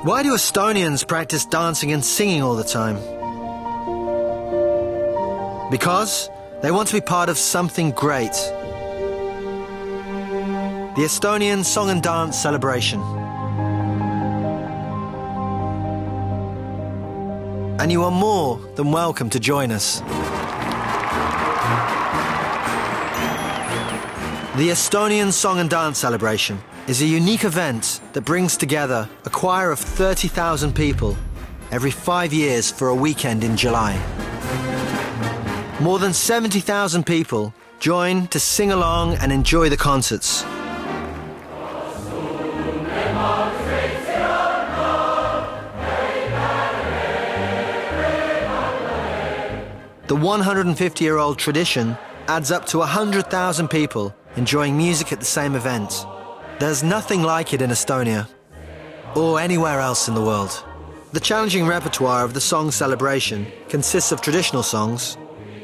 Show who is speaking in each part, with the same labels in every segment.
Speaker 1: Why do Estonians practice dancing and singing all the time? Because they want to be part of something great. The Estonian Song and Dance Celebration. And you are more than welcome to join us. The Estonian Song and Dance Celebration is a unique event that brings together a choir of 30,000 people every 5 years for a weekend in July. More than 70,000 people join to sing along and enjoy the concerts. The 150-year-old tradition adds up to 100,000 people enjoying music at the same event. There's nothing like it in Estonia, or anywhere else in the world. The challenging repertoire of the song celebration consists of traditional songs,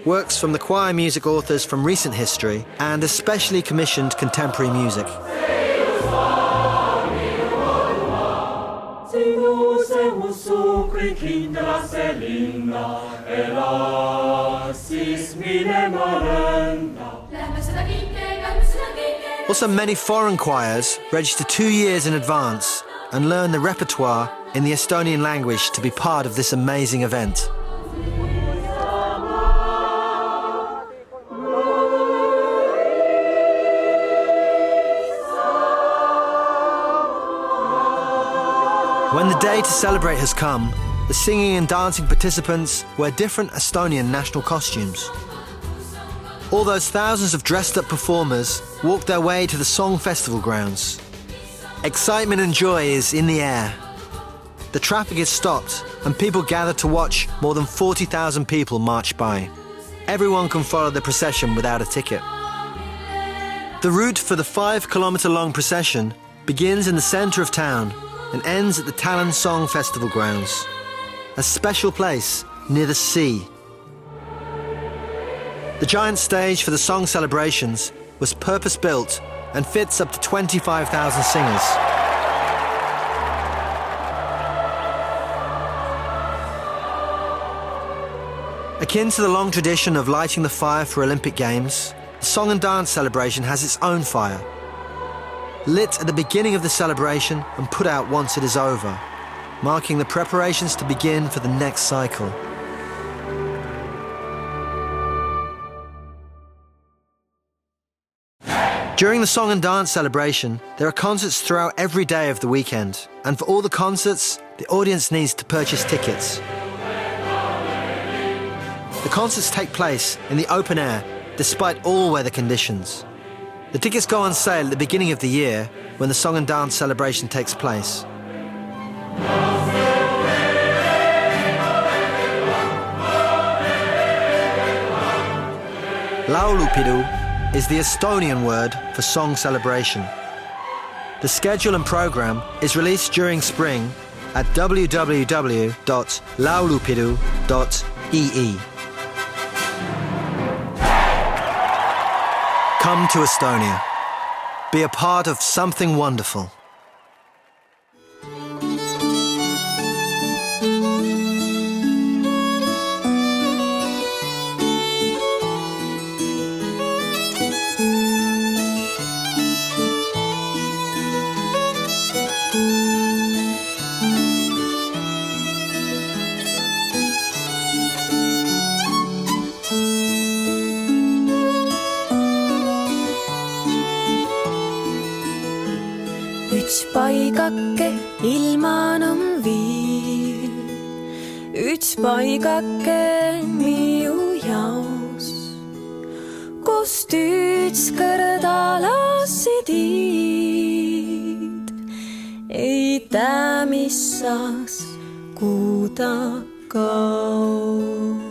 Speaker 1: works from the choir music authors from recent history, and especially commissioned contemporary music. Also, many foreign choirs register 2 years in advance and learn the repertoire in the Estonian language to be part of this amazing event. When the day to celebrate has come, the singing and dancing participants wear different Estonian national costumes. All those thousands of dressed-up performers walk their way to the Song Festival grounds. Excitement and joy is in the air. The traffic is stopped and people gather to watch more than 40,000 people march by. Everyone can follow the procession without a ticket. The route for the 5-kilometer-long procession begins in the center of town and ends at the Tallinn Song Festival grounds, a special place near the sea. The giant stage for the song celebrations was purpose-built and fits up to 25,000 singers. Akin to the long tradition of lighting the fire for Olympic Games, the Song and Dance Celebration has its own fire, lit at the beginning of the celebration and put out once it is over, marking the preparations to begin for the next cycle. During the Song and Dance Celebration, there are concerts throughout every day of the weekend, and for all the concerts, the audience needs to purchase tickets. The concerts take place in the open air, despite all weather conditions. The tickets go on sale at the beginning of the year when the Song and Dance Celebration takes place. Laulupidu is the Estonian word for song celebration. The schedule and program is released during spring at www.laulupidu.ee. Come to Estonia. Be a part of something wonderful.
Speaker 2: Üks paigake ilmanum viil, üks paigake miu jaos, kus tüüts kõrdalassid iid, ei tä missas kuuda kaos.